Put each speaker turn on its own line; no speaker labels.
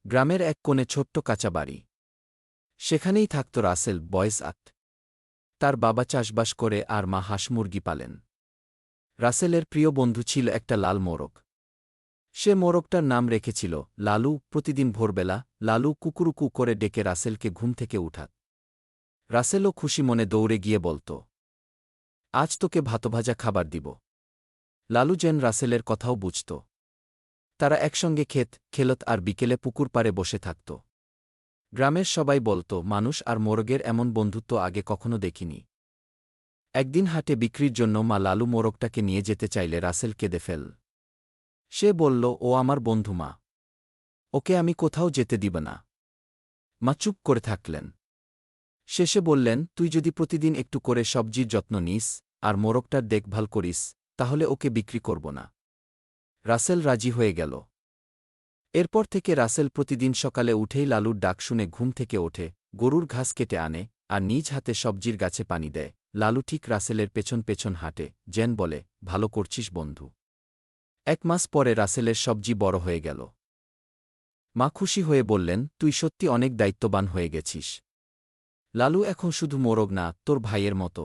গ্রামের এক কোণে ছোট্ট কাঁচা বাড়ি। সেখানেই থাকত রাসেল, বয়েস ৮। তার বাবা চাষবাস করে আর মা হাঁস মুরগি পালেন। রাসেলের প্রিয় বন্ধু ছিল একটা লাল মোরগ। সে মোরগটার নাম রেখেছিল লালু। প্রতিদিন ভোরবেলা লালু কুকুরুকু করে ডেকে রাসেলকে ঘুম থেকে উঠাত। রাসেলও খুশি মনে দৌড়ে গিয়ে বলত, আজ তোকে ভাতভাজা খাবার দিব। লালু যেন রাসেলের কথাও বুঝত। তারা একসঙ্গে খেলত আর বিকেলে পুকুর পাড়ে বসে থাকত। গ্রামের সবাই বলত, মানুষ আর মোরগের এমন বন্ধুত্ব আগে কখনো দেখিনি। একদিন হাটে বিক্রির জন্য মা লালু মোরগটাকে নিয়ে যেতে চাইলে রাসেল কেঁদে ফেল। সে বলল, ও আমার বন্ধু মা, ওকে আমি কোথাও যেতে দিব না। মা চুপ করে থাকলেন। শেষে বললেন, তুই যদি প্রতিদিন একটু করে সবজির যত্ন নিস আর মোরগটার দেখভাল করিস, তাহলে ওকে বিক্রি করব না। রাসেল রাজি হয়ে গেল। এরপর থেকে রাসেল প্রতিদিন সকালে উঠেই লালুর ডাক শুনে ঘুম থেকে ওঠে, গরুর ঘাস কেটে আনে আর নিজ হাতে সবজির গাছে পানি দেয়। লালু ঠিক রাসেলের পেছন পেছন হাঁটে, যেন বলে, ভালো করছিস বন্ধু। ১ মাস পরে রাসেলের সবজি বড় হয়ে গেল। মা খুশি হয়ে বললেন, তুই সত্যি অনেক দায়িত্ববান হয়ে গেছিস। লালু এখন শুধু মোরগ না, তোর ভাইয়ের মতো।